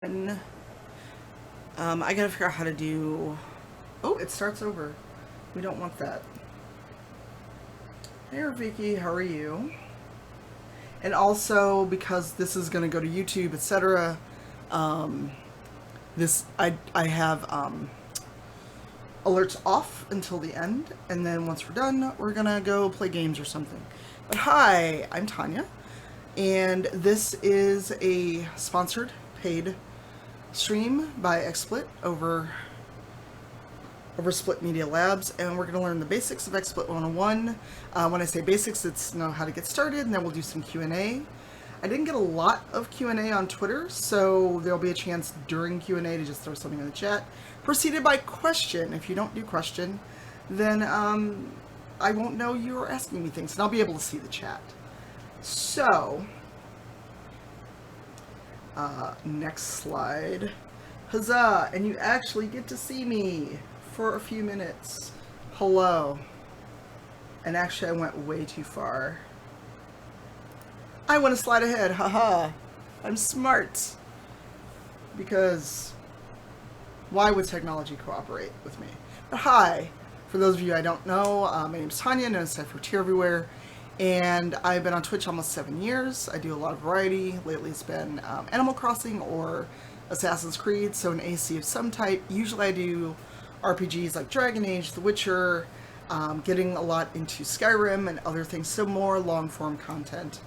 And I gotta figure out how to do... Oh, it starts over. We don't want that. Hey, Vicky, how are you? And also, because this is gonna go to YouTube, etc., I have alerts off until the end, and then once we're done, we're gonna go play games or something. But hi, I'm Tanya, and this is a sponsored, paid stream by Xsplit over Split Media Labs, and we're going to learn the basics of Xsplit 101. When I say basics, it's know how to get started, and then we'll do some Q&A. I didn't get a lot of Q&A on Twitter, so there'll be a chance during Q&A to just throw something in the chat. Preceded by question. If you don't do question, then I won't know you're asking me things, and I'll be able to see the chat. So, next slide. Huzzah! And you actually get to see me for a few minutes. Hello. And actually I went way too far. I want to slide ahead, haha. I'm smart. Because why would technology cooperate with me? But hi, for those of you I don't know, my name's Tanya, known as Cypher Everywhere, and I've been on Twitch almost 7 years. I do a lot of variety. Lately it's been Animal Crossing or Assassin's Creed, so an AC of some type. Usually I do RPGs like Dragon Age, The Witcher, getting a lot into Skyrim and other things, so more long-form content.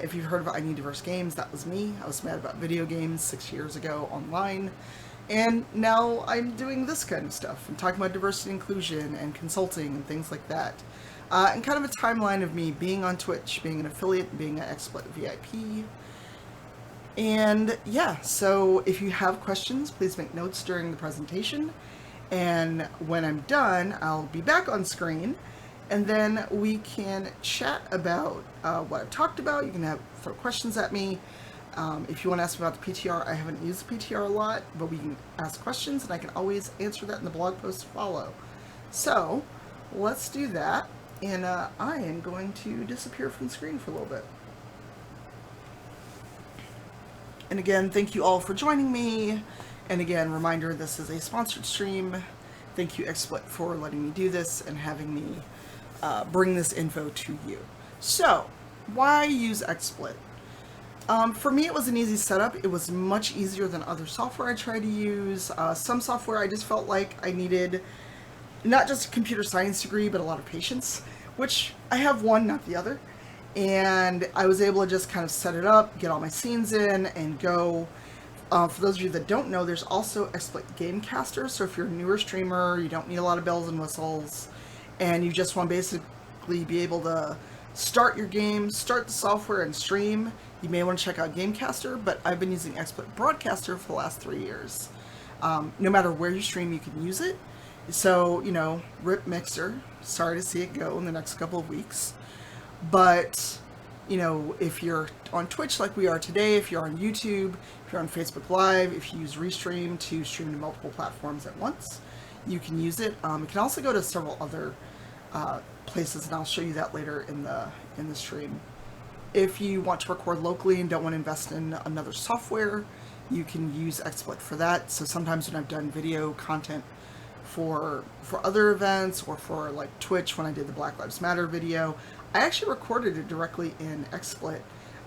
If you've heard of I Need Diverse Games, that was me. I was mad about video games 6 years ago online, and now I'm doing this kind of stuff. I'm talking about diversity and inclusion and consulting and things like that. And kind of a timeline of me being on Twitch, being an affiliate, being an XSplit VIP. And yeah, so if you have questions, please make notes during the presentation. And when I'm done, I'll be back on screen, and then we can chat about what I've talked about. You can throw questions at me. If you want to ask me about the PTR, I haven't used the PTR a lot, but we can ask questions, and I can always answer that in the blog post to follow. So let's do that, and I am going to disappear from the screen for a little bit. And again, thank you all for joining me. And again, reminder, this is a sponsored stream. Thank you, Xsplit, for letting me do this and having me bring this info to you. So, why use Xsplit? For me, it was an easy setup. It was much easier than other software I tried to use. Some software I just felt like I needed not just a computer science degree, but a lot of patience, which I have one, not the other. And I was able to just kind of set it up, get all my scenes in, and go. For those of you that don't know, there's also Xsplit Gamecaster, so if you're a newer streamer, you don't need a lot of bells and whistles, and you just want to basically be able to start your game, start the software, and stream, you may want to check out Gamecaster, but I've been using Xsplit Broadcaster for the last 3 years. No matter where you stream, you can use it. So, you know, rip Mixer. Sorry to see it go in the next couple of weeks. But, you know, if you're on Twitch like we are today, if you're on YouTube, if you're on Facebook Live, if you use Restream to stream to multiple platforms at once, you can use it. It can also go to several other places, and I'll show you that later in the stream. If you want to record locally and don't want to invest in another software, you can use Xsplit for that. So sometimes when I've done video content for other events, or for like Twitch when I did the Black Lives Matter video, I actually recorded it directly in Xsplit.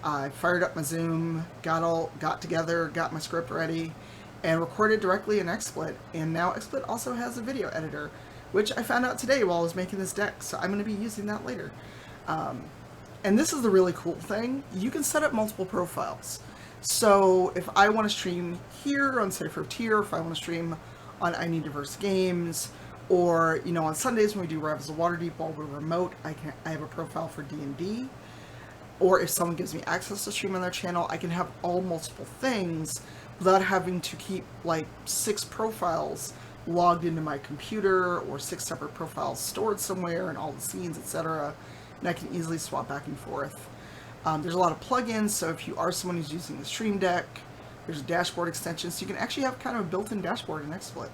I fired up my Zoom, got together, got my script ready, and recorded directly in Xsplit. And now Xsplit also has a video editor, which I found out today while I was making this deck, so I'm going to be using that later. And this is the really cool thing. You can set up multiple profiles. So if I want to stream here on Cypher Tier, if I want to stream on I Need Diverse Games, or, you know, on Sundays when we do Rivals of Waterdeep while we're remote, I have a profile for D&D. Or if someone gives me access to stream on their channel, I can have all multiple things without having to keep like 6 profiles logged into my computer, or 6 separate profiles stored somewhere and all the scenes, etc. And I can easily swap back and forth. There's a lot of plugins, so if you are someone who's using the Stream Deck, there's a dashboard extension, so you can actually have kind of a built-in dashboard in Xsplit.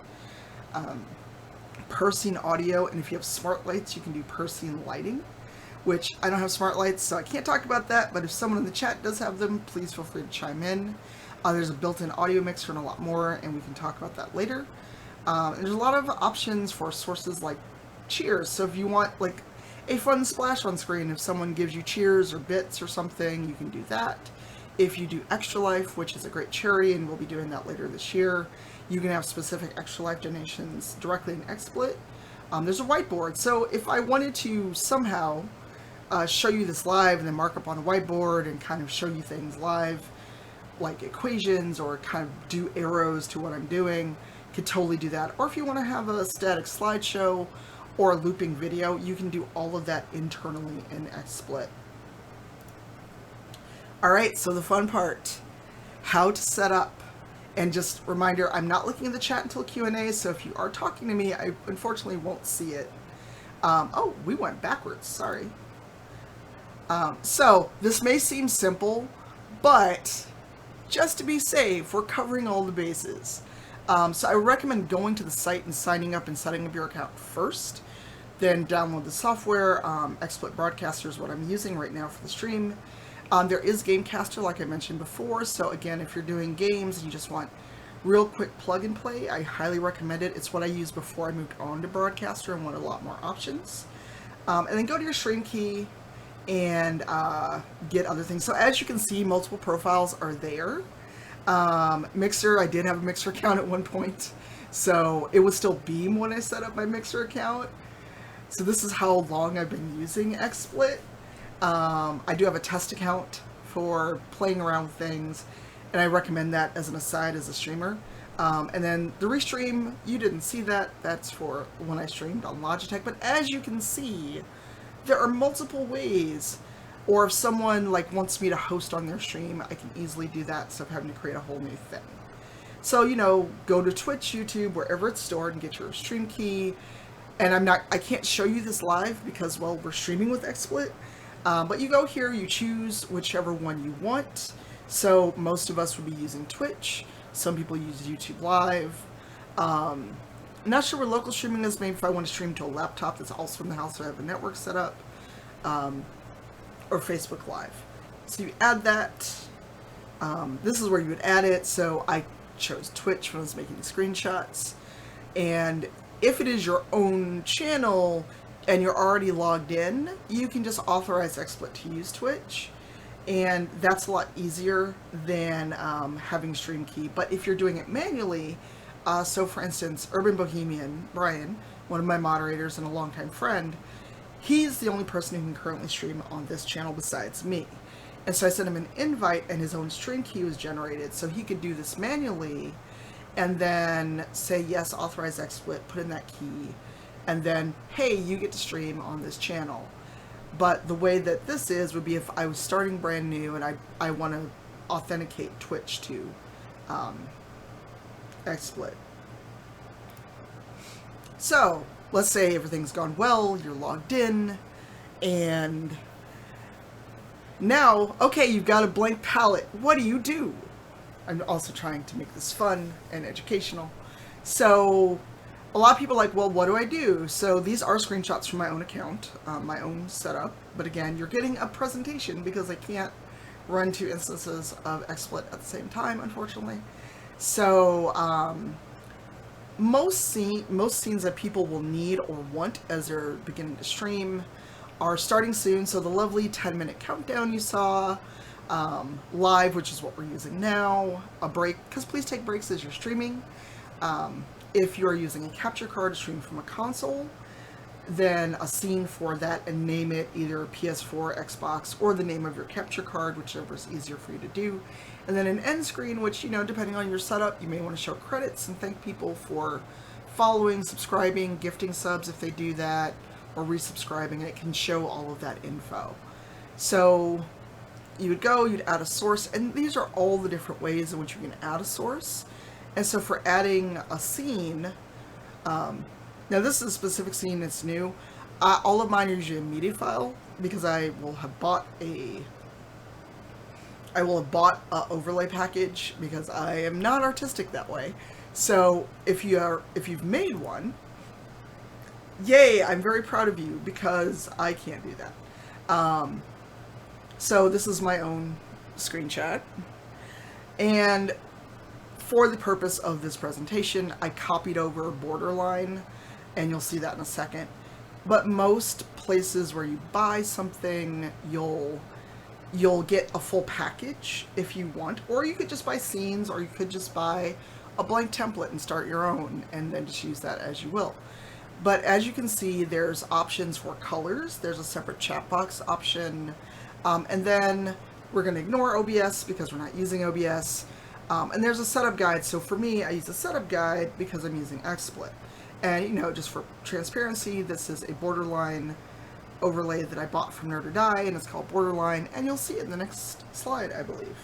Per scene audio, and if you have smart lights, you can do per scene lighting, which I don't have smart lights, so I can't talk about that, but if someone in the chat does have them, please feel free to chime in. There's a built-in audio mixer and a lot more, and we can talk about that later. And there's a lot of options for sources like cheers. So if you want like a fun splash on screen, if someone gives you cheers or bits or something, you can do that. If you do Extra Life, which is a great charity, and we'll be doing that later this year, you can have specific Extra Life donations directly in XSplit. There's a whiteboard, so if I wanted to somehow show you this live and then mark up on a whiteboard and kind of show you things live, like equations or kind of do arrows to what I'm doing, could totally do that. Or if you want to have a static slideshow or a looping video, you can do all of that internally in XSplit. Alright, so the fun part, how to set up. And just reminder, I'm not looking at the chat until Q&A, so if you are talking to me, I unfortunately won't see it. Oh, we went backwards, sorry. So, this may seem simple, but just to be safe, we're covering all the bases. So I recommend going to the site and signing up and setting up your account first. Then download the software. XSplit Broadcaster is what I'm using right now for the stream. There is Gamecaster, like I mentioned before. So again, if you're doing games and you just want real quick plug and play, I highly recommend it. It's what I used before I moved on to Broadcaster and wanted a lot more options. And then go to your stream key and get other things. So as you can see, multiple profiles are there. Mixer, I did have a Mixer account at one point, so it was still Beam when I set up my Mixer account. So this is how long I've been using XSplit. I do have a test account for playing around with things, and I recommend that as an aside as a streamer. And then the restream, you didn't see that. That's for when I streamed on Logitech. But as you can see, there are multiple ways. Or if someone like wants me to host on their stream, I can easily do that instead of having to create a whole new thing. So, you know, go to Twitch, YouTube, wherever it's stored and get your stream key. And I can't show you this live because, well, we're streaming with XSplit. But you go here, you choose whichever one you want. So most of us would be using Twitch. Some people use YouTube Live. Not sure where local streaming is. Maybe if I want to stream to a laptop that's also in the house, so I have a network set up. Or Facebook Live. So you add that. This is where you would add it. So I chose Twitch when I was making the screenshots. And if it is your own channel and you're already logged in, you can just authorize XSplit to use Twitch. And that's a lot easier than having stream key. But if you're doing it manually, so for instance, Urban Bohemian, Brian, one of my moderators and a longtime friend, he's the only person who can currently stream on this channel besides me. And so I sent him an invite and his own stream key was generated so he could do this manually and then say, yes, authorize XSplit, put in that key, and then, hey, you get to stream on this channel. But the way that this is would be if I was starting brand new and I want to authenticate Twitch to XSplit. So, let's say everything's gone well, you're logged in, and now, okay, you've got a blank palette. What do? I'm also trying to make this fun and educational. So, a lot of people are like, well, what do I do? So these are screenshots from my own account, my own setup. But again, you're getting a presentation because I can't run 2 instances of XSplit at the same time, unfortunately. So, most scenes that people will need or want as they're beginning to stream are starting soon. So the lovely 10-minute countdown you saw, live, which is what we're using now, a break, because please take breaks as you're streaming. If you're using a capture card to stream from a console, then a scene for that and name it either PS4, Xbox, or the name of your capture card, whichever is easier for you to do. And then an end screen, which, you know, depending on your setup, you may want to show credits and thank people for following, subscribing, gifting subs if they do that, or resubscribing, and it can show all of that info. So you would go, you'd add a source, and these are all the different ways in which you can add a source. And so for adding a scene, now this is a specific scene that's new. All of mine are usually a media file because I will have bought a overlay package because I am not artistic that way. So if you've made one, yay, I'm very proud of you because I can't do that. So this is my own screenshot. And for the purpose of this presentation, I copied over Borderline, and you'll see that in a second. But most places where you buy something, you'll get a full package if you want, or you could just buy scenes, or you could just buy a blank template and start your own, and then just use that as you will. But as you can see, there's options for colors. There's a separate chat box option, and then we're going to ignore OBS because we're not using OBS. And there's a setup guide. So for me, I use a setup guide because I'm using Xsplit. And, you know, just for transparency, this is a Borderline overlay that I bought from Nerd or Die, and it's called Borderline, and you'll see it in the next slide, I believe.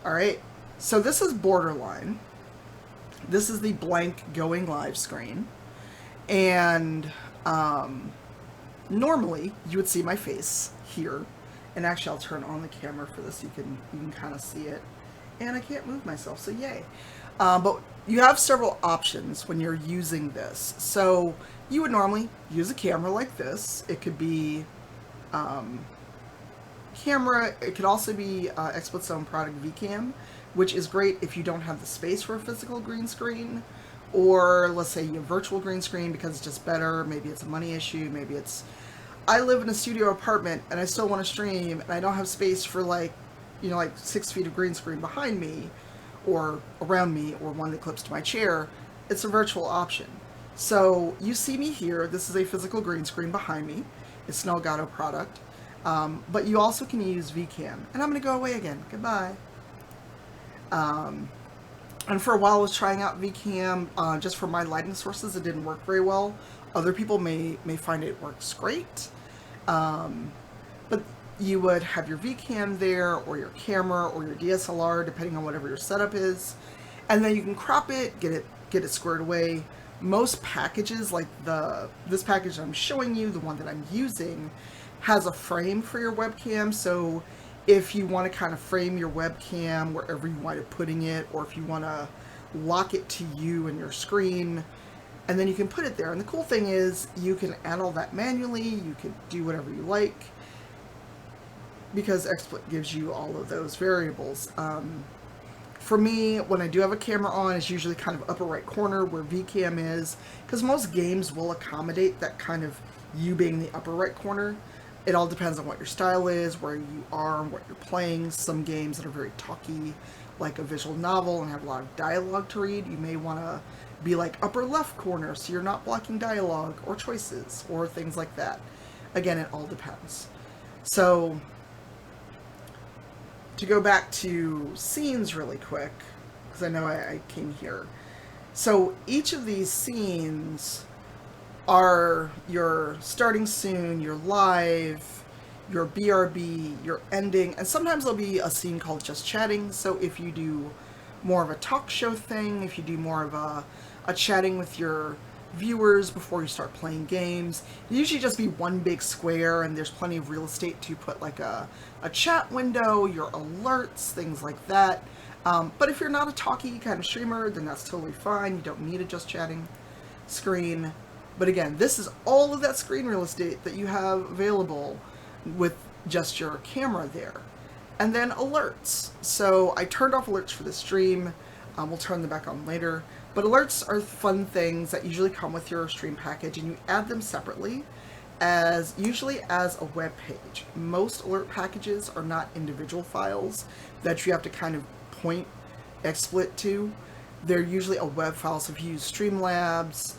Alright, so this is Borderline. This is the blank going live screen, and normally you would see my face here, and actually I'll turn on the camera for this so you can kind of see it, and I can't move myself, so yay. But you have several options when you're using this. So you would normally use a camera like this. It could be camera. It could also be Xsplit's own product VCam, which is great if you don't have the space for a physical green screen, or let's say you have virtual green screen because it's just better. Maybe it's a money issue. Maybe it's, I live in a studio apartment and I still want to stream and I don't have space for like 6 feet of green screen behind me or around me, or one that clips to my chair. It's a virtual option. So you see me here. This is a physical green screen behind me. It's an Elgato product. But you also can use VCam. And I'm going to go away again. Goodbye. And for a while I was trying out VCam. Just for my lighting sources, it didn't work very well. Other people may find it works great. But you would have your VCam there, or your camera, or your DSLR, depending on whatever your setup is. And then you can crop it, get it squared away. Most packages, like this package I'm showing you, the one that I'm using, has a frame for your webcam. So if you want to kind of frame your webcam wherever you wind up putting it, or if you want to lock it to you and your screen, and then you can put it there. And the cool thing is you can add all that manually. You can do whatever you like, because Xsplit gives you all of those variables. For me, when I do have a camera on, it's usually kind of upper right corner where VCam is, because most games will accommodate that kind of you being the upper right corner. It all depends on what your style is, where you are, and what you're playing. Some games that are very talky, like a visual novel and have a lot of dialogue to read, you may want to be like upper left corner so you're not blocking dialogue or choices or things like that. Again, it all depends. So to go back to scenes really quick, because I know I came here. So each of these scenes are your starting soon, your live, your BRB, your ending, and sometimes there'll be a scene called just chatting. So if you do more of a talk show thing, if you do more of a chatting with your viewers before you start playing games, it usually just be one big square, and there's plenty of real estate to put like a chat window, your alerts, things like that. But if you're not a talky kind of streamer, then that's totally fine. You don't need a just chatting screen. But again, this is all of that screen real estate that you have available with just your camera there. And then alerts. So I turned off alerts for this stream. We'll turn them back on later. But alerts are fun things that usually come with your stream package, and you add them separately, usually as a web page. Most alert packages are not individual files that you have to kind of point XSplit to. They're usually a web file. So if you use Streamlabs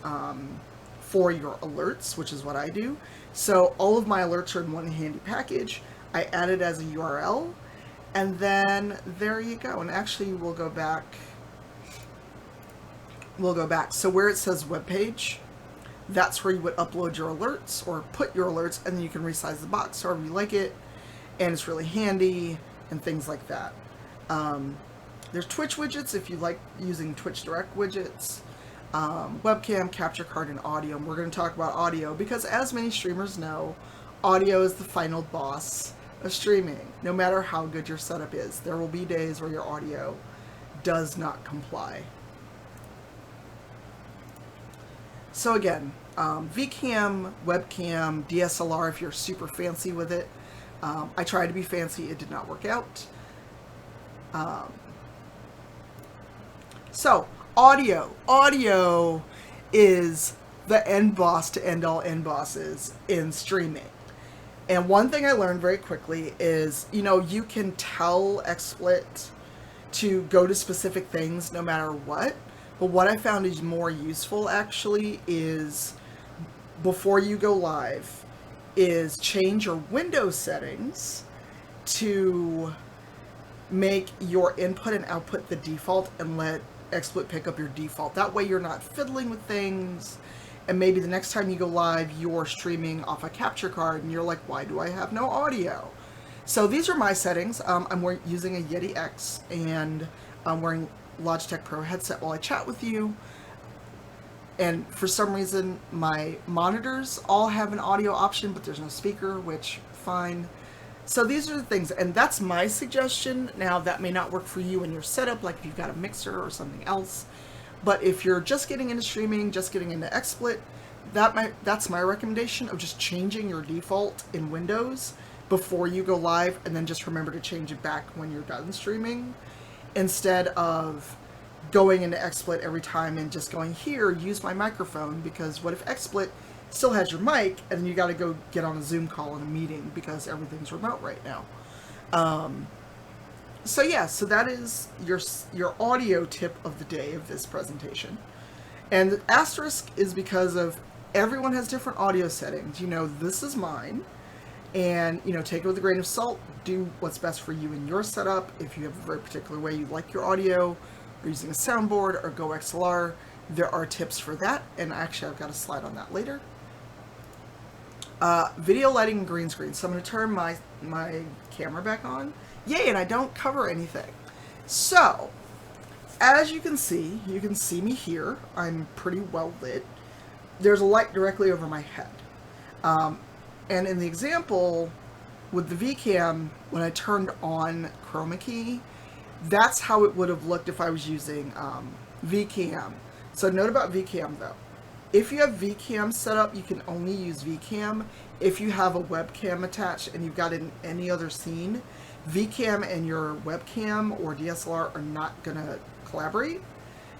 for your alerts, which is what I do, so all of my alerts are in one handy package. I add it as a URL, and then there you go. And actually, we'll go back. So where it says web page, that's where you would upload your alerts or put your alerts, and then you can resize the box however you like it, and it's really handy and things like that. There's Twitch widgets if you like using Twitch Direct widgets, webcam, capture card, and audio. And we're going to talk about audio because, as many streamers know, audio is the final boss of streaming. No matter how good your setup is, there will be days where your audio does not comply. So again, VCam, webcam, DSLR if you're super fancy with it. I tried to be fancy, it did not work out. So, audio. Audio is the end boss to end all end bosses in streaming. And one thing I learned very quickly is, you can tell XSplit to go to specific things no matter what. But what I found is more useful actually is before you go live is change your window settings to make your input and output the default and let XSplit pick up your default. That way you're not fiddling with things, and maybe the next time you go live you're streaming off a capture card and you're like, why do I have no audio? So these are my settings. I'm using a Yeti X, and I'm wearing Logitech Pro headset while I chat with you. And for some reason my monitors all have an audio option, but there's no speaker, which fine. So these are the things, and that's my suggestion. Now that may not work for you in your setup, like if you've got a mixer or something else. But if you're just getting into streaming, just getting into XSplit, that's my recommendation of just changing your default in Windows before you go live, and then just remember to change it back when you're done streaming, instead of going into XSplit every time and just going, here, use my microphone, because what if XSplit still has your mic and then you got to go get on a Zoom call in a meeting because everything's remote right now. So yeah, so that is your audio tip of the day of this presentation. And the asterisk is because of everyone has different audio settings. This is mine. And, take it with a grain of salt. Do what's best for you in your setup. If you have a very particular way you like your audio, or using a soundboard or Go XLR, there are tips for that. And actually, I've got a slide on that later. Video lighting and green screen. So I'm going to turn my camera back on. Yay, and I don't cover anything. So, as you can see me here. I'm pretty well lit. There's a light directly over my head. And in the example with the VCam, when I turned on chroma key, that's how it would have looked if I was using VCam. So note about VCam though. If you have VCam set up, you can only use VCam. If you have a webcam attached and you've got it in any other scene, VCam and your webcam or DSLR are not going to collaborate.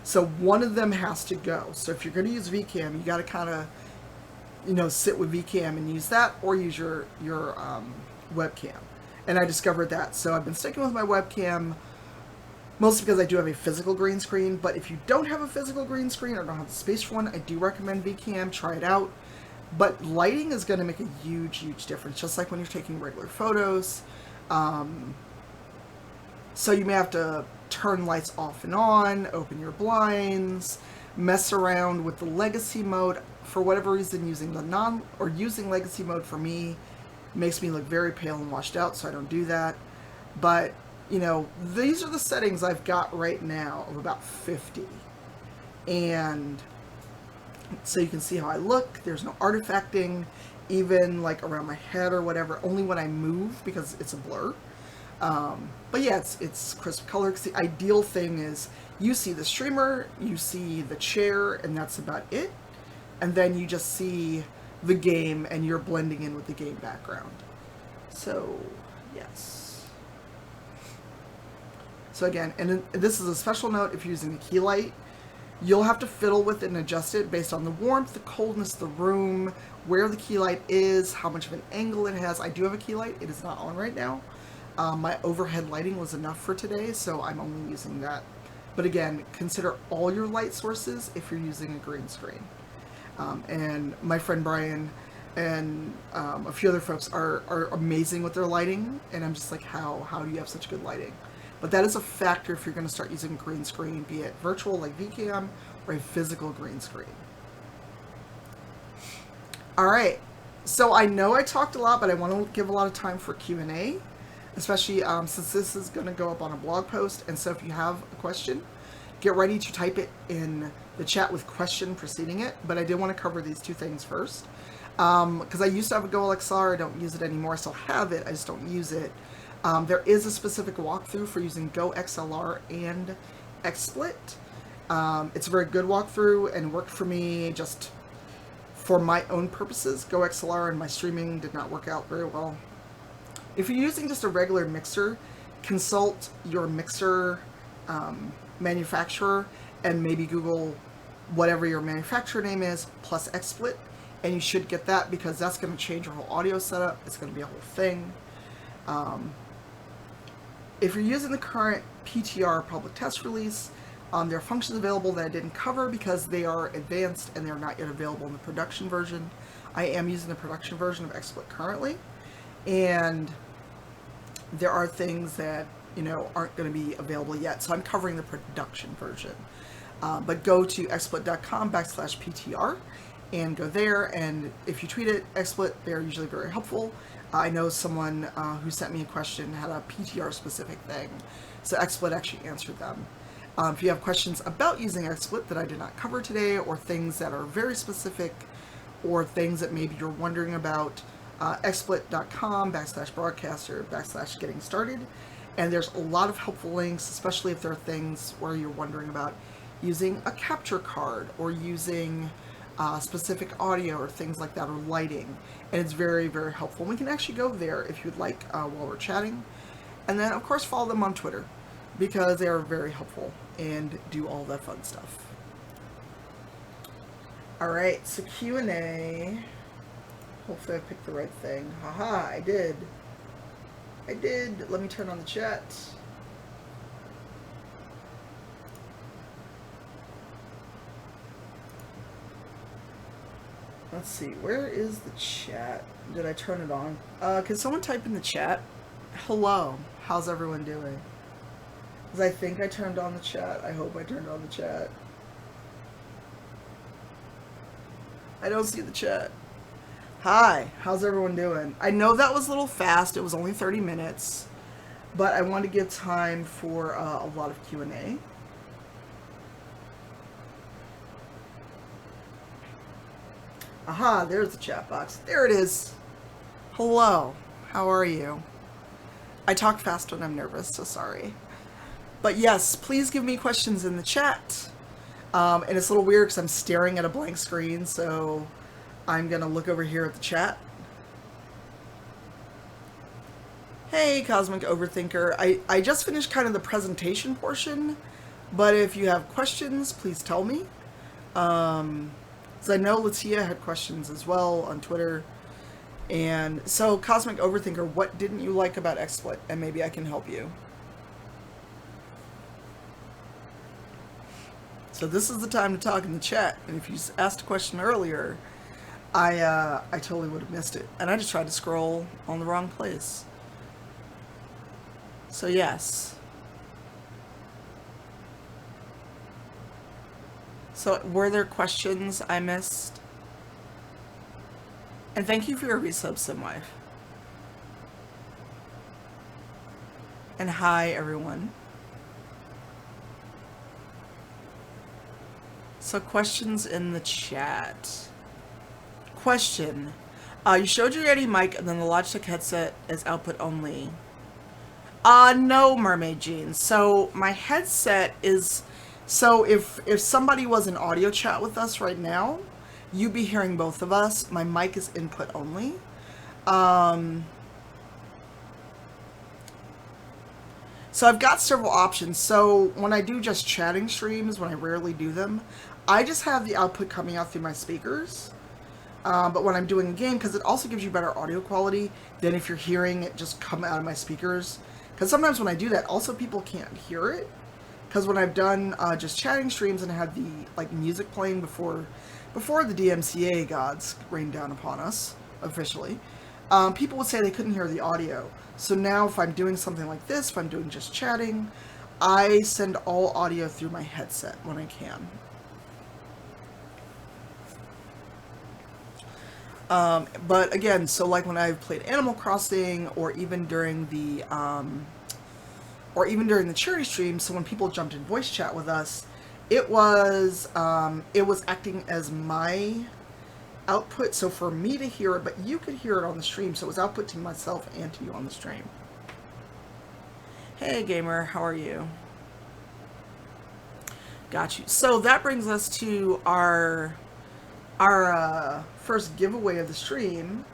So one of them has to go. So if you're going to use VCam, you got to kind of, sit with VCam and use that, or use your webcam. And I discovered that. So I've been sticking with my webcam, mostly because I do have a physical green screen. But if you don't have a physical green screen or don't have the space for one, I do recommend VCam. Try it out. But lighting is going to make a huge, huge difference, just like when you're taking regular photos. So you may have to turn lights off and on, open your blinds, mess around with the legacy mode. For whatever reason, using legacy mode for me makes me look very pale and washed out, so I don't do that. But, these are the settings I've got right now of about 50. And so you can see how I look. There's no artifacting, even like around my head or whatever, only when I move because it's a blur. But yeah, it's crisp color. Because the ideal thing is you see the streamer, you see the chair, and that's about it. And then you just see the game and you're blending in with the game background. So, yes. So again, and this is a special note, if you're using a key light, you'll have to fiddle with it and adjust it based on the warmth, the coldness of the room, where the key light is, how much of an angle it has. I do have a key light. It is not on right now. My overhead lighting was enough for today, so I'm only using that. But again, consider all your light sources if you're using a green screen. And my friend Brian and a few other folks are amazing with their lighting, and I'm just like, how do you have such good lighting? But that is a factor if you're going to start using a green screen, be it virtual like VCam or a physical green screen. All right, so I know I talked a lot, but I want to give a lot of time for Q&A, especially since this is going to go up on a blog post. And so if you have a question, get ready to type it in the chat with question preceding it. But I did want to cover these two things first, because I used to have a Go XLR. I don't use it anymore. I still have it. I just don't use it. There is a specific walkthrough for using Go XLR and XSplit. It's a very good walkthrough and worked for me just for my own purposes. Go XLR and my streaming did not work out very well. If you're using just a regular mixer, consult your mixer manufacturer and maybe Google whatever your manufacturer name is plus XSplit, and you should get that because that's going to change your whole audio setup. It's going to be a whole thing. If you're using the current PTR public test release, there are functions available that I didn't cover because they are advanced and they're not yet available in the production version. I am using the production version of XSplit currently, and there are things that, you know, aren't going to be available yet, so I'm covering the production version. But go to xsplit.com/PTR and go there, and if you tweet it XSplit, they're usually very helpful. I know someone who sent me a question had a PTR specific thing, so XSplit actually answered them. If you have questions about using XSplit that I did not cover today, or things that are very specific, or things that maybe you're wondering about, xsplit.com/broadcaster/getting started, and there's a lot of helpful links, especially if there are things where you're wondering about using a capture card or using specific audio or things like that, or lighting, and it's very, very helpful. We can actually go there if you'd like while we're chatting, and then of course follow them on Twitter because they are very helpful and do all that fun stuff. Alright, so Q&A. Hopefully I picked the right thing. Haha, I did. Let me turn on the chat. Let's see, where is the chat? Did I turn it on? Can someone type in the chat? Hello, how's everyone doing? Because I think I turned on the chat. I hope I turned on the chat. I don't see the chat. Hi, how's everyone doing? I know that was a little fast. It was only 30 minutes, but I want to give time for a lot of Q&A. Aha, there's the chat box. There it is. Hello, how are you? I talk fast when I'm nervous, so sorry. But yes, please give me questions in the chat. And it's a little weird because I'm staring at a blank screen, so I'm going to look over here at the chat. Hey, Cosmic Overthinker. I just finished kind of the presentation portion, but if you have questions, please tell me. So I know Latia had questions as well on Twitter. And so, Cosmic Overthinker, what didn't you like about XSplit? And maybe I can help you. So this is the time to talk in the chat. And if you asked a question earlier, I totally would have missed it. And I just tried to scroll on the wrong place. So yes. So were there questions I missed? And thank you for your resub, Simwife. And hi, everyone. So questions in the chat. Question. You showed your Yeti mic and then the Logitech headset is output only. No, Mermaid Jeans. So my headset is... So if somebody was in audio chat with us right now, you'd be hearing both of us. My mic is input only. So I've got several options. So when I do just chatting streams, when I rarely do them, I just have the output coming out through my speakers. But when I'm doing a game, because it also gives you better audio quality than if you're hearing it just come out of my speakers. Because sometimes when I do that, also people can't hear it. Because when I've done just chatting streams and I had the like music playing before the DMCA gods rained down upon us officially, people would say they couldn't hear the audio. So now if I'm doing something like this, if I'm doing just chatting, I send all audio through my headset when I can. But again, so like when I've played Animal Crossing, or even during the charity stream, so when people jumped in voice chat with us, it was acting as my output, so for me to hear it, but you could hear it on the stream, so it was output to myself and to you on the stream. Hey gamer, how are you? Got you. So that brings us to our first giveaway of the stream.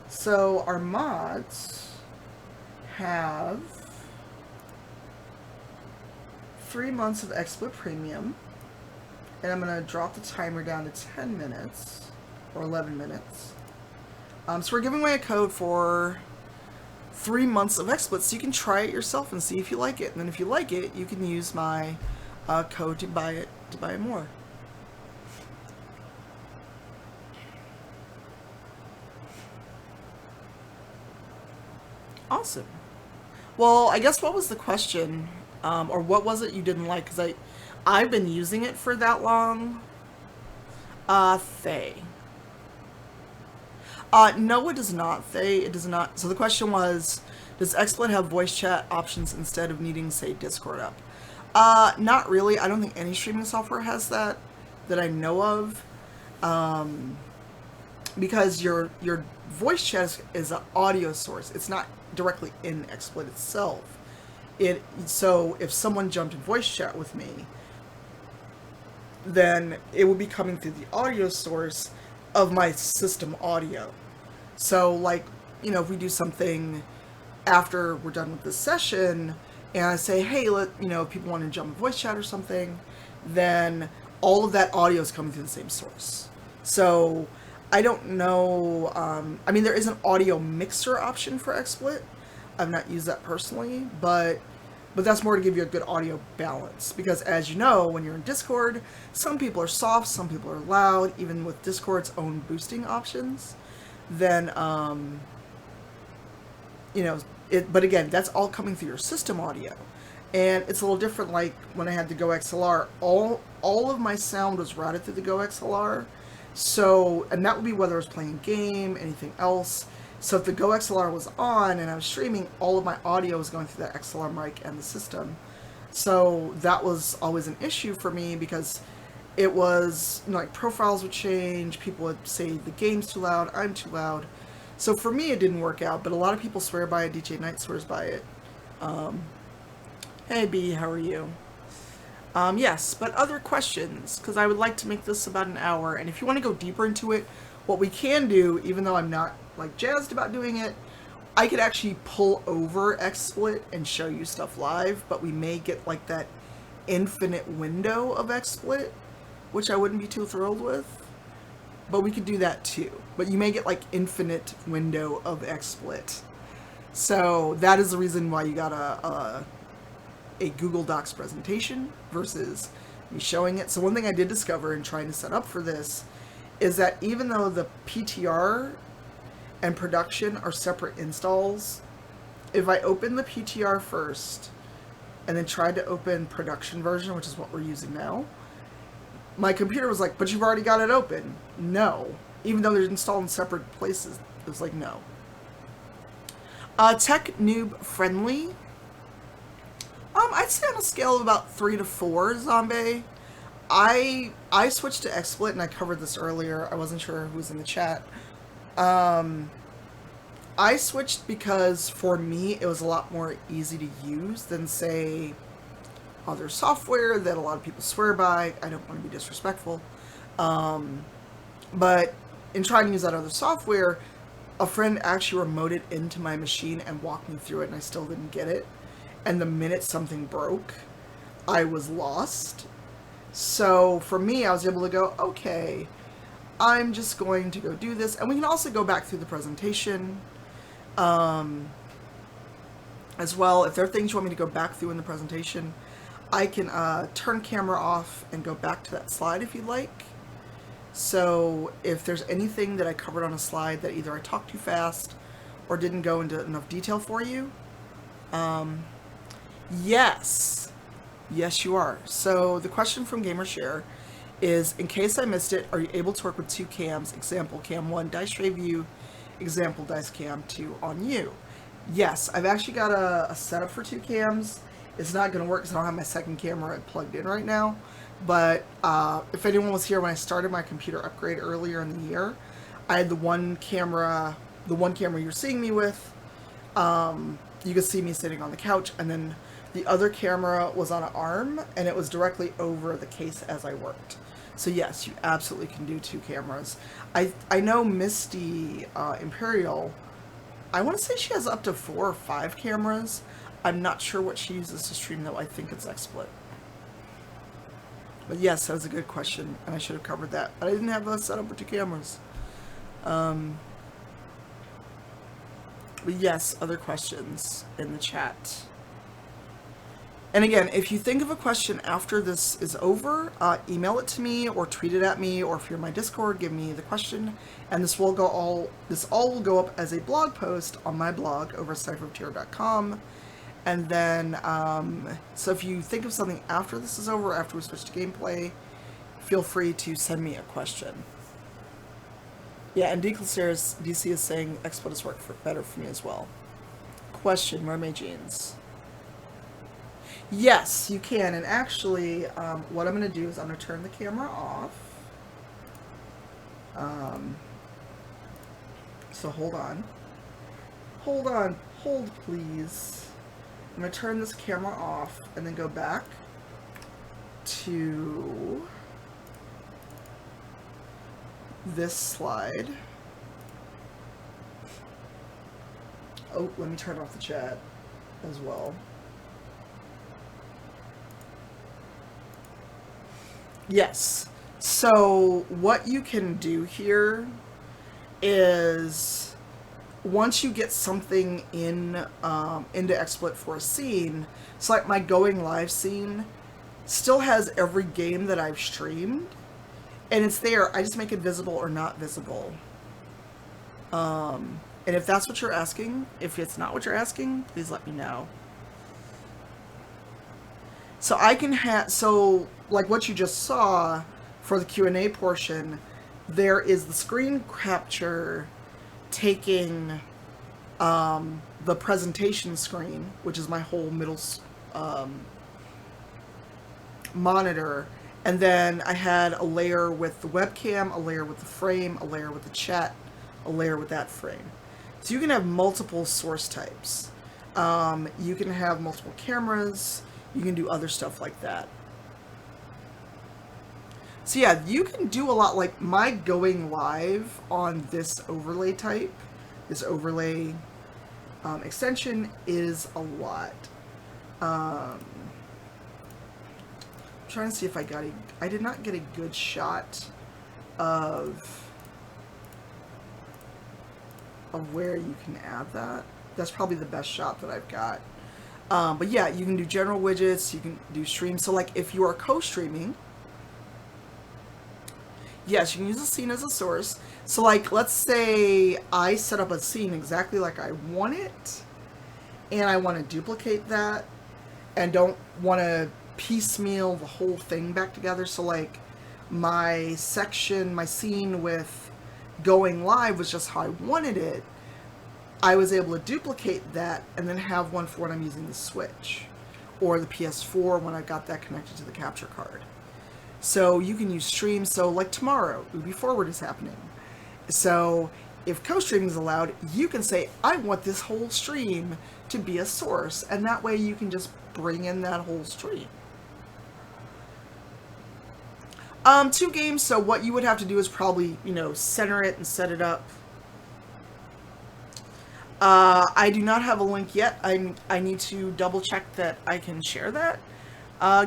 So our mods have 3 months of XSplit Premium, and I'm going to drop the timer down to 10 minutes, or 11 minutes. So we're giving away a code for 3 months of XSplit, so you can try it yourself and see if you like it. And then if you like it, you can use my code to buy it more. Awesome. Well, I guess what was the question, or what was it you didn't like? Because I've been using it for that long. Faye. No, it does not, Faye. It does not. So the question was, does XSplit have voice chat options instead of needing, say, Discord up? Not really. I don't think any streaming software has that I know of. Because your voice chat is an audio source. It's not directly in XSplit itself. So if someone jumped in voice chat with me, then it would be coming through the audio source of my system audio. So, like, you know, if we do something after we're done with this session, and I say, hey, if people want to jump in voice chat or something, then all of that audio is coming through the same source. So, I don't know, I mean, there is an audio mixer option for XSplit. I've not used that personally, but that's more to give you a good audio balance. Because as you know, when you're in Discord, some people are soft, some people are loud, even with Discord's own boosting options. Then, but again, that's all coming through your system audio. And it's a little different, like when I had the Go XLR, all of my sound was routed through the Go XLR. So, and that would be whether I was playing a game, anything else. So if the Go XLR was on and I was streaming, all of my audio was going through that XLR mic and the system. So that was always an issue for me because it was, like, profiles would change, people would say the game's too loud, I'm too loud. So for me it didn't work out, but a lot of people swear by it, DJ Knight swears by it. Hey B, how are you? Yes, but other questions, because I would like to make this about an hour, and if you want to go deeper into it, what we can do, even though I'm not, like, jazzed about doing it, I could actually pull over XSplit and show you stuff live, but we may get, like, that infinite window of XSplit, which I wouldn't be too thrilled with, but we could do that too. But you may get, like, infinite window of XSplit. So that is the reason why you got a Google Docs presentation versus me showing it. So one thing I did discover in trying to set up for this is that even though the PTR and production are separate installs, if I open the PTR first and then tried to open production version, which is what we're using now, my computer was like, but you've already got it open. No. Even though they're installed in separate places, it was like, no. Tech noob friendly. I'd say on a scale of about 3 to 4, Zombie. I switched to XSplit, and I covered this earlier. I wasn't sure who was in the chat. I switched because, for me, it was a lot more easy to use than, say, other software that a lot of people swear by. I don't want to be disrespectful. But in trying to use that other software, a friend actually remoted into my machine and walked me through it, and I still didn't get it. And the minute something broke, I was lost. So for me, I was able to go, okay, I'm just going to go do this. And we can also go back through the presentation as well. If there are things you want me to go back through in the presentation, I can turn camera off and go back to that slide if you'd like. So if there's anything that I covered on a slide that either I talked too fast or didn't go into enough detail for you, yes, you are. So the question from GamerShare is, in case I missed it, are you able to work with 2 cams, example cam 1 dice tray view, example dice cam 2 on you? Yes, I've actually got a setup for 2 cams. It's not going to work because I don't have my second camera plugged in right now. But if anyone was here when I started my computer upgrade earlier in the year, I had the one camera you're seeing me with. You could see me sitting on the couch, and then the other camera was on an arm, and it was directly over the case as I worked. So yes, you absolutely can do 2 cameras. I know Misty Imperial, I want to say she has up to 4 or 5 cameras. I'm not sure what she uses to stream, though. I think it's XSplit. But yes, that was a good question, and I should have covered that. But I didn't have us set up with 2 cameras. But yes, other questions in the chat. And again, if you think of a question after this is over, email it to me or tweet it at me, or if you're in my Discord, give me the question, and this all will go up as a blog post on my blog over at cypherofterror.com. And then, so if you think of something after this is over, after we switch to gameplay, feel free to send me a question. Yeah, and DC is saying Xsplit has worked better for me as well. Question, mermaid jeans. Yes, you can. And actually, what I'm going to do is I'm going to turn the camera off. So hold on. Hold please. I'm going to turn this camera off and then go back to this slide. Oh, let me turn off the chat as well. Yes. So what you can do here is once you get something in into XSplit for a scene, so like my going live scene still has every game that I've streamed, and it's there. I just make it visible or not visible. And if that's what you're asking, if it's not what you're asking, please let me know. So I can have, so like what you just saw for the Q&A portion, there is the screen capture taking the presentation screen, which is my whole middle monitor, and then I had a layer with the webcam, a layer with the frame, a layer with the chat, a layer with that frame. So you can have multiple source types. You can have multiple cameras. You can do other stuff like that. So yeah, you can do a lot. Like my going live on this overlay type, this overlay extension is a lot. I'm trying to see if I got I did not get a good shot of where you can add that. That's probably the best shot that I've got. But yeah, you can do general widgets, you can do streams. So like if you are co-streaming, yes, you can use a scene as a source. So like, let's say I set up a scene exactly like I want it, and I want to duplicate that, and don't want to piecemeal the whole thing back together. So like my section, my scene with going live was just how I wanted it. I was able to duplicate that and then have one for when I'm using the Switch or the PS4 when I got that connected to the capture card. So you can use streams. So like tomorrow, Ubi Forward is happening. So if co-streaming is allowed, you can say, I want this whole stream to be a source, and that way you can just bring in that whole stream. 2 games, so what you would have to do is probably, you know, center it and set it up. I do not have a link yet. I need to double check that I can share that.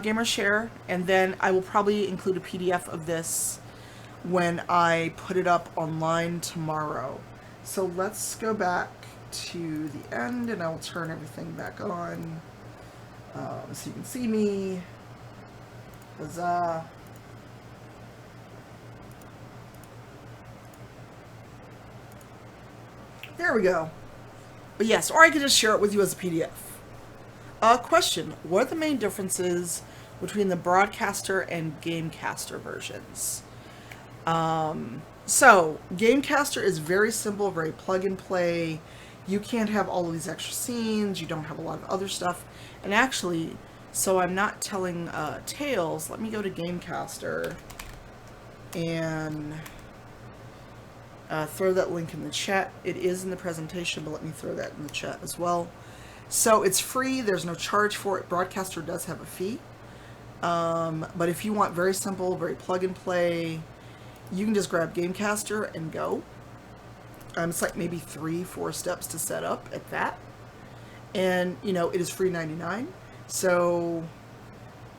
Gamer share, and then I will probably include a PDF of this when I put it up online tomorrow. So let's go back to the end, and I will turn everything back on so you can see me. Huzzah. There we go. But yes, or I could just share it with you as a PDF. Question, what are the main differences between the Broadcaster and Gamecaster versions? So, Gamecaster is very simple, very plug and play. You can't have all of these extra scenes, you don't have a lot of other stuff. And actually, so I'm not telling tales, let me go to Gamecaster and throw that link in the chat. It is in the presentation, but let me throw that in the chat as well. So it's free, there's no charge for it. Broadcaster does have a fee. But if you want very simple, very plug and play, you can just grab Gamecaster and go. It's like maybe 3-4 steps to set up at that. And, you know, it is free $99. So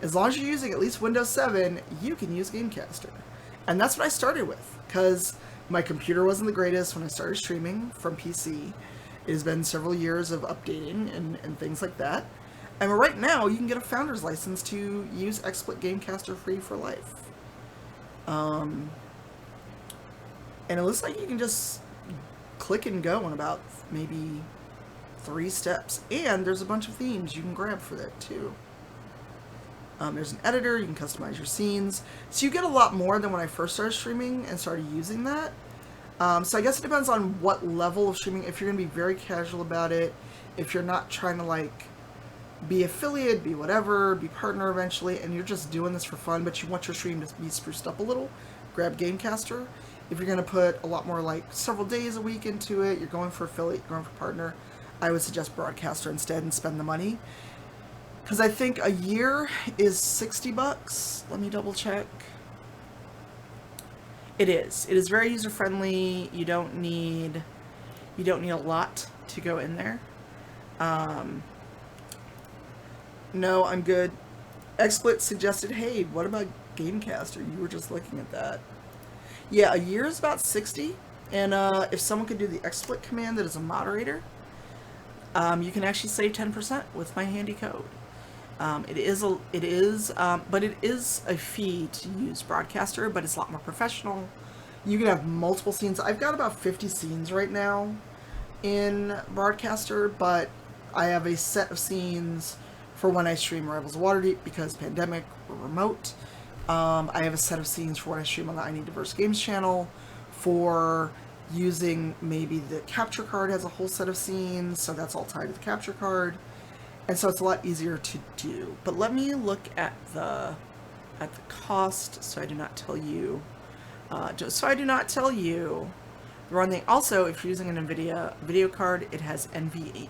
As long as you're using at least Windows 7, you can use Gamecaster. And that's what I started with, because my computer wasn't the greatest when I started streaming from PC. It has been several years of updating and things like that. And right now, you can get a founder's license to use XSplit Gamecaster free for life. And it looks like you can just click and go in about maybe 3 steps. And there's a bunch of themes you can grab for that too. There's an editor, you can customize your scenes. So you get a lot more than when I first started streaming and started using that. So I guess it depends on what level of streaming. If you're going to be very casual about it, if you're not trying to like be affiliate, be whatever, be partner eventually, and you're just doing this for fun, but you want your stream to be spruced up a little, grab Gamecaster. If you're going to put a lot more like several days a week into it, you're going for affiliate, you're going for partner, I would suggest Broadcaster instead and spend the money. Because I think a year is $60. Let me double check. It is. It is very user friendly. You don't need a lot to go in there. No, I'm good. XSplit suggested, hey, what about Gamecaster? You were just looking at that. Yeah, a year is about 60. And if someone could do the XSplit command that is a moderator, you can actually save 10% with my handy code. But it is a fee to use Broadcaster, but it's a lot more professional. You can have multiple scenes. I've got about 50 scenes right now in Broadcaster, but I have a set of scenes for when I stream Rivals of Waterdeep because pandemic, we're remote. I have a set of scenes for when I stream on the I Need Diverse Games channel, for using maybe the capture card has a whole set of scenes, so that's all tied to the capture card. And so it's a lot easier to do. But let me look at the cost, so I do not tell you, the wrong thing. Also, if you're using an NVIDIA video card, it has NVENC,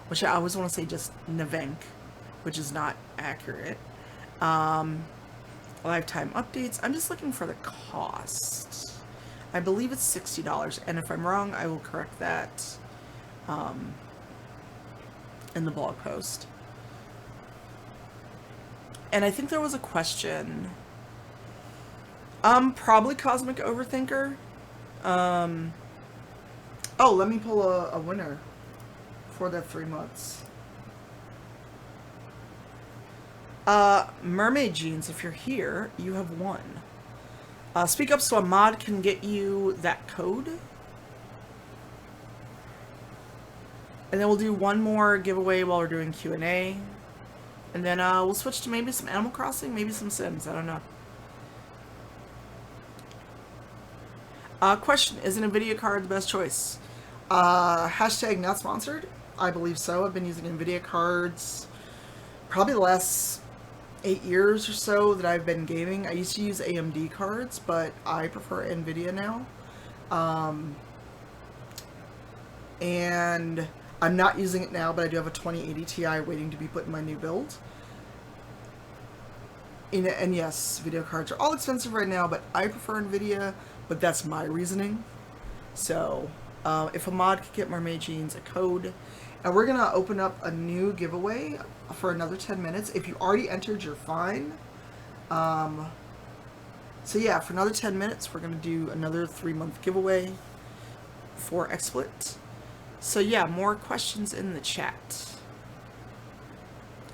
which I always want to say just NVENC, which is not accurate. Lifetime updates. I'm just looking for the cost. I believe it's $60, and if I'm wrong, I will correct that. In the blog post. And I think there was a question. Probably Cosmic Overthinker. Oh, let me pull a winner for that 3 months. Mermaid Jeans, if you're here, you have won. Speak up so a mod can get you that code. And then we'll do one more giveaway while we're doing Q&A. And then we'll switch to maybe some Animal Crossing, maybe some Sims, I don't know. Question, is an NVIDIA card the best choice? Hashtag not sponsored? I believe so. I've been using NVIDIA cards probably the last 8 years or so that I've been gaming. I used to use AMD cards, but I prefer NVIDIA now. And I'm not using it now, but I do have a 2080 Ti waiting to be put in my new build. And yes, video cards are all expensive right now, but I prefer NVIDIA, but that's my reasoning. So, if a mod could get Mermaid Jeans a code, and we're going to open up a new giveaway for another 10 minutes. If you already entered, you're fine. So yeah, for another 10 minutes, we're going to do another 3-month giveaway for XSplit. So yeah, more questions in the chat.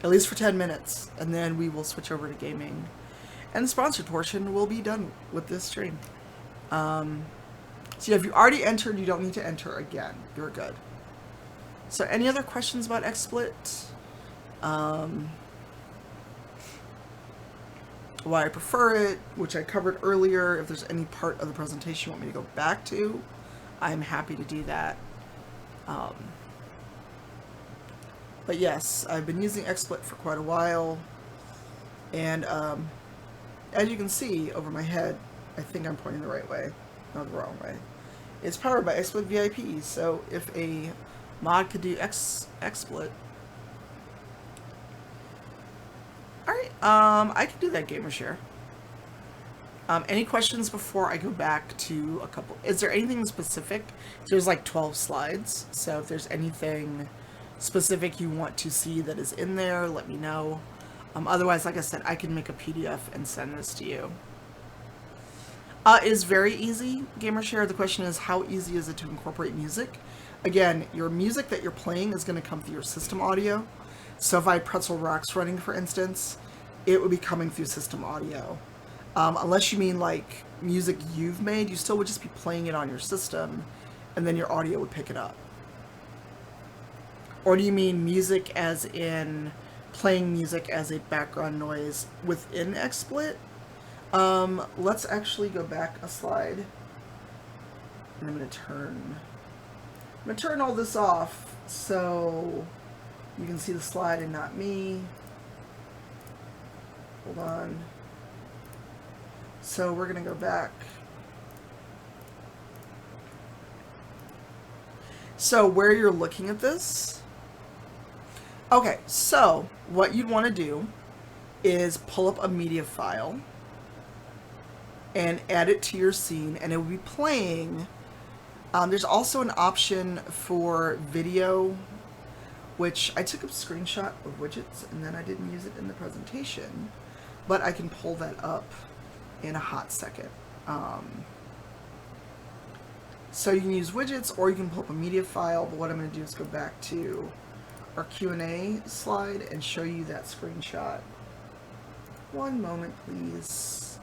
At least for 10 minutes. And then we will switch over to gaming. And the sponsored portion will be done with this stream. So yeah, if you already entered, you don't need to enter again. You're good. So any other questions about XSplit? Why I prefer it, which I covered earlier. If there's any part of the presentation you want me to go back to, I'm happy to do that. But yes, I've been using XSplit for quite a while, and as you can see over my head, I think I'm pointing the right way, not the wrong way. It's powered by XSplit VIP, so if a mod could do XSplit, alright, I can do that gamer share. Any questions before I go back to a couple? Is there anything specific? There's like 12 slides, so if there's anything specific you want to see that is in there, let me know. Otherwise, like I said, I can make a PDF and send this to you. It is very easy, GamerShare. The question is, how easy is it to incorporate music? Again, your music that you're playing is going to come through your system audio. So if I had Pretzel Rocks running, for instance, it would be coming through system audio. Unless you mean like music you've made, you still would just be playing it on your system, and then your audio would pick it up. Or do you mean music as in playing music as a background noise within XSplit? Let's actually go back a slide. And I'm going to turn all this off so you can see the slide and not me. Hold on. So we're going to go back. So where you're looking at this. Okay, so what you'd want to do is pull up a media file and add it to your scene, and it will be playing. There's also an option for video, which I took a screenshot of Widgets and then I didn't use it in the presentation, but I can pull that up in a hot second. So you can use Widgets or you can pull up a media file, but what I'm going to do is go back to our Q&A slide and show you that screenshot. One moment, please.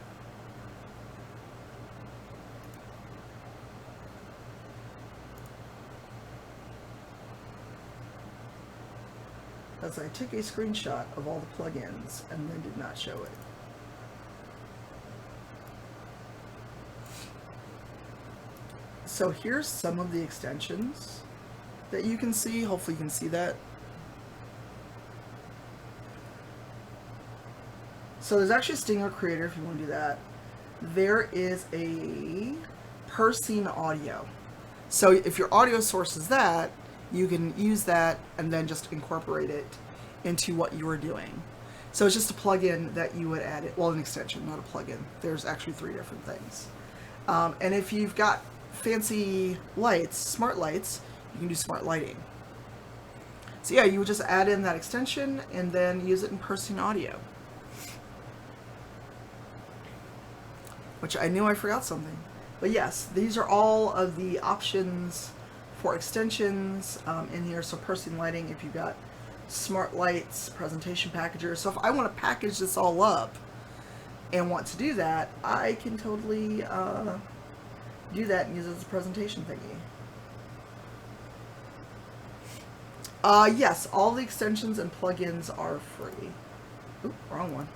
As I took a screenshot of all the plugins and then did not show it. So here's some of the extensions that you can see. Hopefully you can see that. So there's actually a Stinger Creator if you want to do that. There is a per scene audio. So if your audio source is that, you can use that and then just incorporate it into what you are doing. So it's just a plugin that you would add it. Well, an extension, not a plugin. There's actually 3 different things. And if you've got fancy lights, smart lights, you can do smart lighting. So yeah, you would just add in that extension and then use it in per scene audio. Which I knew I forgot something. But yes, these are all of the options for extensions in here. So per scene lighting, if you've got smart lights, presentation packagers. So if I want to package this all up and want to do that, I can totally do that and use it as a presentation thingy. Yes, all the extensions and plugins are free. Oop, wrong one.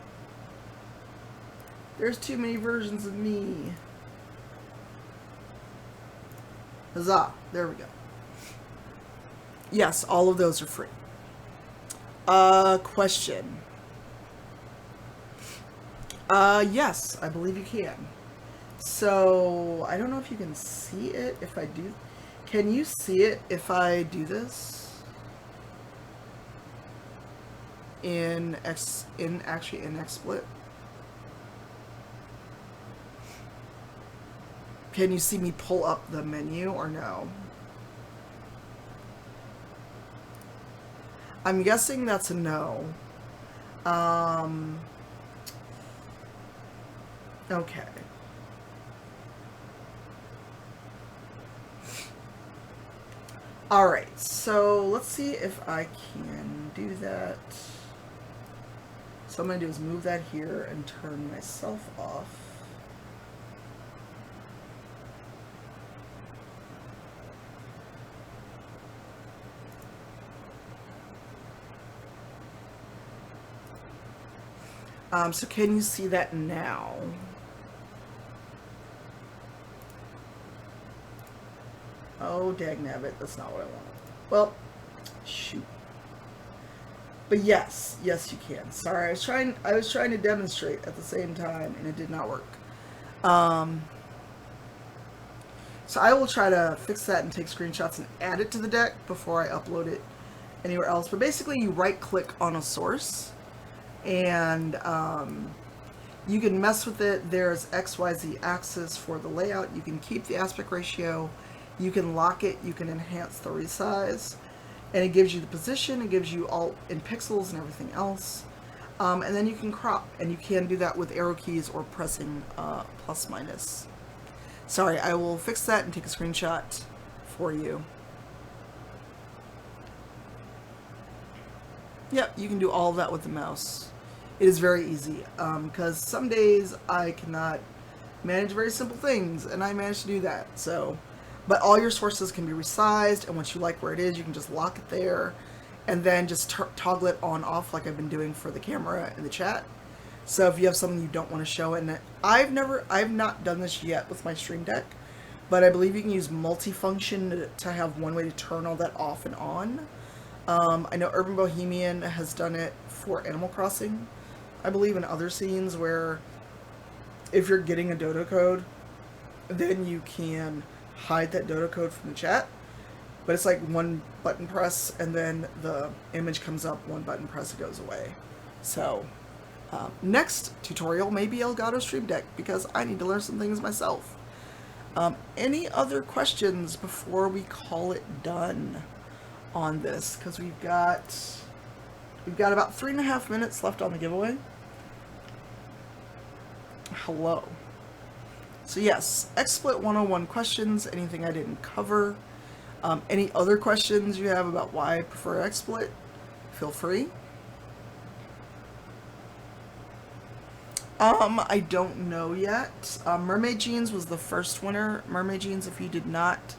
There's too many versions of me. Huzzah. There we go. Yes, all of those are free. Question. Yes, I believe you can. So, I don't know if you can see it if I do. Can you see it if I do this? Actually in XSplit? Can you see me pull up the menu or no? I'm guessing that's a no. Okay. Alright, so let's see if I can do that. So what I'm going to do is move that here and turn myself off. So can you see that now? Oh, dagnabbit, that's not what I want. Well, shoot. But yes, yes you can. Sorry, I was trying to demonstrate at the same time and it did not work. So I will try to fix that and take screenshots and add it to the deck before I upload it anywhere else. But basically you right click on a source and you can mess with it. There's XYZ axis for the layout. You can keep the aspect ratio. You can lock it. You can enhance the resize. and it gives you the position, it gives you all in pixels and everything else. And then you can crop, and you can do that with arrow keys or pressing plus minus. Sorry, I will fix that and take a screenshot for you. Yep, you can do all of that with the mouse. It is very easy, because some days I cannot manage very simple things, and I managed to do that. So, but all your sources can be resized, and once you like where it is, you can just lock it there, and then just toggle it on off like I've been doing for the camera in the chat. So if you have something you don't want to show, and I've not done this yet with my Stream Deck, but I believe you can use multifunction to have one way to turn all that off and on. I know Urban Bohemian has done it for Animal Crossing, I believe, in other scenes where if you're getting a dodo code, then you can hide that dodo code from the chat. But it's like one button press, and then the image comes up, one button press, it goes away. So, next tutorial may be Elgato Stream Deck, because I need to learn some things myself. Any other questions before we call it done on this? Because we've got about 3.5 minutes left on the giveaway. Hello. So yes, XSplit 101 questions, anything I didn't cover. Any other questions you have about why I prefer XSplit, feel free. I don't know yet. Mermaid Jeans was the first winner. Mermaid Jeans, if you did not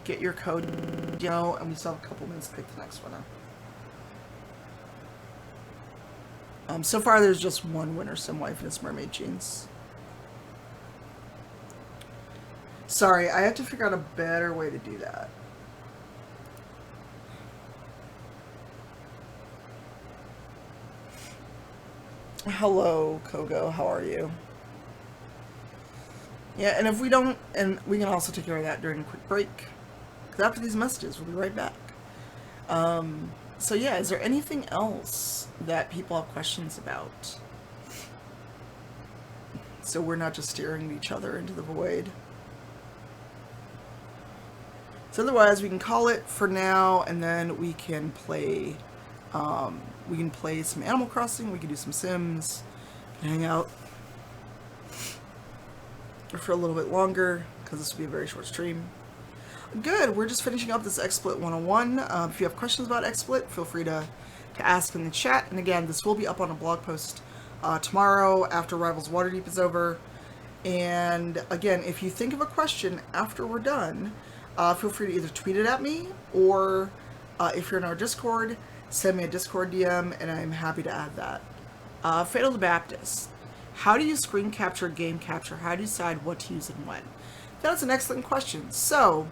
get your code, and we still have a couple minutes to pick the next winner. So far there's just one winner, Simwife, and it's Mermaid Jeans. Sorry, I have to figure out a better way to do that. Hello, Kogo, how are you? Yeah, and if we don't, and we can also take care of that during a quick break, because after these messages, we'll be right back. So yeah, is there anything else that people have questions about? So we're not just staring at each other into the void. So otherwise, we can call it for now, and then we can play some Animal Crossing, we can do some Sims, hang out for a little bit longer, because this will be a very short stream. Good, we're just finishing up this XSplit 101. If you have questions about XSplit, feel free to ask in the chat. And again, this will be up on a blog post tomorrow after Rivals Waterdeep is over. And again, if you think of a question after we're done, feel free to either tweet it at me, or if you're in our Discord, send me a Discord DM, and I'm happy to add that. Fatal to Baptist. How do you screen capture game capture? How do you decide what to use and when? That's an excellent question. So,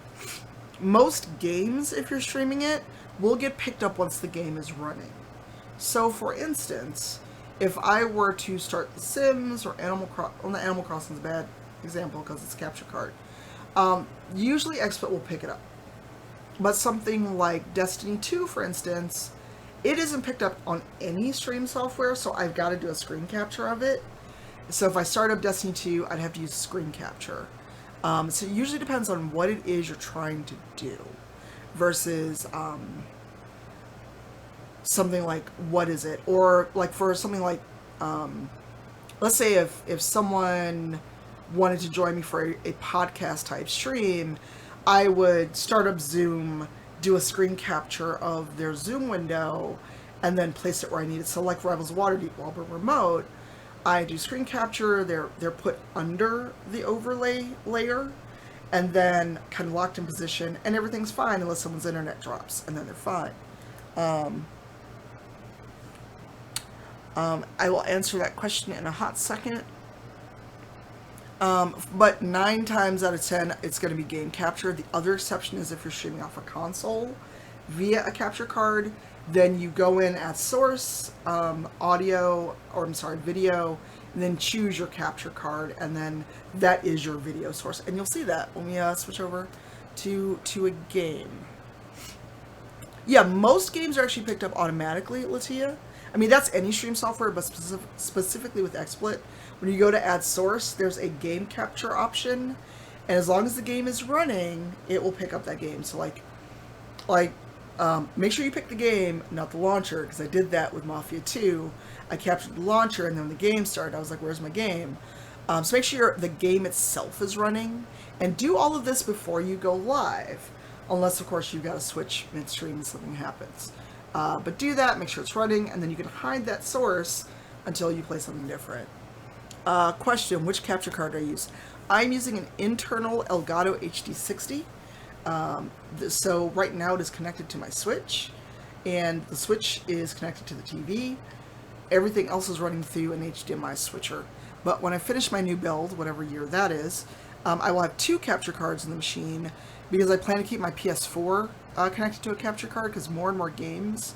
most games, if you're streaming it, will get picked up once the game is running. So, for instance, if I were to start The Sims or Animal Crossing is a bad example because it's a capture card. Usually XSplit will pick it up. But something like Destiny 2, for instance, it isn't picked up on any stream software, so I've got to do a screen capture of it. So if I start up Destiny 2, I'd have to use screen capture. So it usually depends on what it is you're trying to do versus something like, what is it? Or like for something like, let's say if someone wanted to join me for a podcast type stream, I would start up Zoom, do a screen capture of their Zoom window, and then place it where I need it. So like Rivals Waterdeep, while we're remote, I do screen capture, they're put under the overlay layer, and then kind of locked in position, and everything's fine unless someone's internet drops, and then they're fine. I will answer that question in a hot second. But 9 times out of 10, it's going to be game capture. The other exception is if you're streaming off a console via a capture card, then you go in at source, video, and then choose your capture card, and then that is your video source. And you'll see that when we switch over to a game. Yeah, most games are actually picked up automatically, Latia. I mean, that's any stream software, but specifically with XSplit, when you go to add source, there's a game capture option, and as long as the game is running, it will pick up that game. So like Make sure you pick the game, not the launcher, because I did that with Mafia 2. I captured the launcher, and then when the game started, I was like, where's my game? So make sure the game itself is running, and do all of this before you go live, unless, of course, you've got to switch midstream and something happens. But do that, make sure it's running, and then you can hide that source until you play something different. Question, which capture card do I use? I'm using an internal Elgato HD60. So right now it is connected to my Switch, and the Switch is connected to the TV. Everything else is running through an HDMI switcher. But when I finish my new build, whatever year that is, I will have 2 capture cards in the machine, because I plan to keep my PS4 connected to a capture card, because more and more games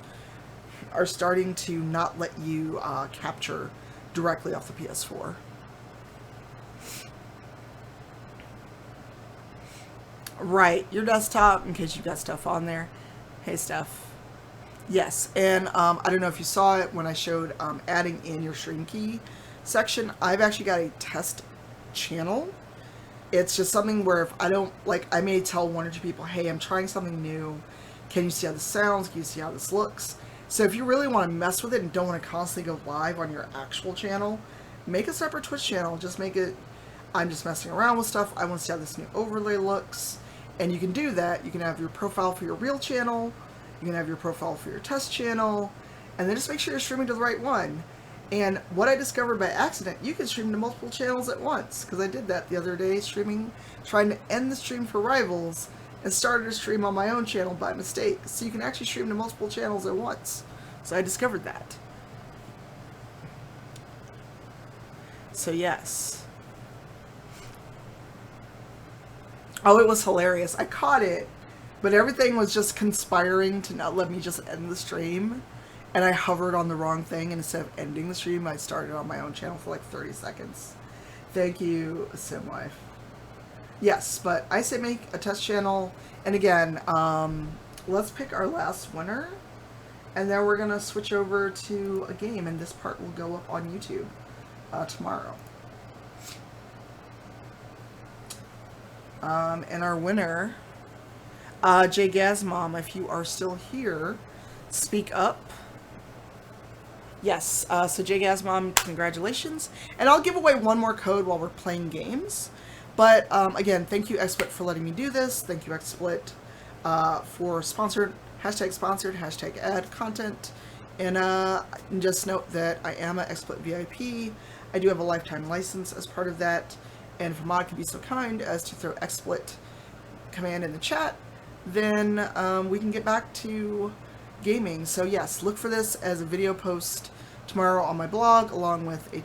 are starting to not let you capture directly off the PS4. Right, your desktop, in case you've got stuff on there. Hey, Steph. Yes, and I don't know if you saw it when I showed adding in your stream key section. I've actually got a test channel. It's just something where if I don't, like, I may tell 1 or 2 people, hey, I'm trying something new. Can you see how this sounds? Can you see how this looks? So if you really want to mess with it and don't want to constantly go live on your actual channel, make a separate Twitch channel. Just make it, I'm just messing around with stuff. I want to see how this new overlay looks. And you can do that. You can have your profile for your real channel. You can have your profile for your test channel. And then just make sure you're streaming to the right one. And what I discovered by accident, you can stream to multiple channels at once. Because I did that the other day, streaming, trying to end the stream for Rivals, and started a stream on my own channel by mistake. So you can actually stream to multiple channels at once. So I discovered that. So yes. Oh, it was hilarious. I caught it, but everything was just conspiring to not let me just end the stream. And I hovered on the wrong thing, and instead of ending the stream, I started on my own channel for like 30 seconds. Thank you, Simwife. Yes, but I say make a test channel. And again, let's pick our last winner. And then we're going to switch over to a game, and this part will go up on YouTube tomorrow. And our winner, Jay Gazmom, if you are still here, speak up. Yes, so Jay Gazmom, congratulations. And I'll give away 1 more code while we're playing games. But again, thank you, Xsplit, for letting me do this. Thank you, Xsplit, for sponsored, hashtag ad content. And just note that I am an Xsplit VIP. I do have a lifetime license as part of that. And if a mod can be so kind as to throw Xsplit command in the chat, then we can get back to gaming. So yes, look for this as a video post tomorrow on my blog, along with a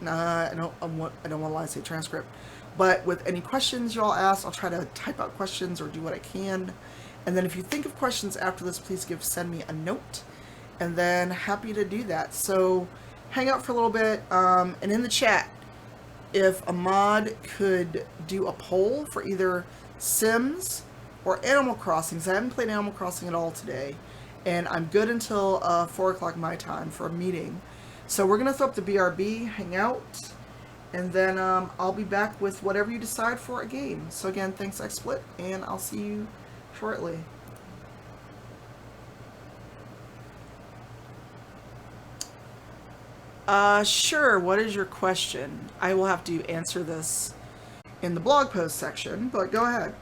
I don't want to lie, say transcript, but with any questions y'all ask, I'll try to type out questions or do what I can. And then if you think of questions after this, please send me a note, and then happy to do that. So hang out for a little bit, and in the chat, if a mod could do a poll for either Sims or Animal Crossing, because I haven't played Animal Crossing at all today, and I'm good until 4 o'clock my time for a meeting. So we're going to throw up the BRB, hang out, and then I'll be back with whatever you decide for a game. So again, thanks Xsplit, and I'll see you shortly. Sure, what is your question? I will have to answer this in the blog post section, but go ahead.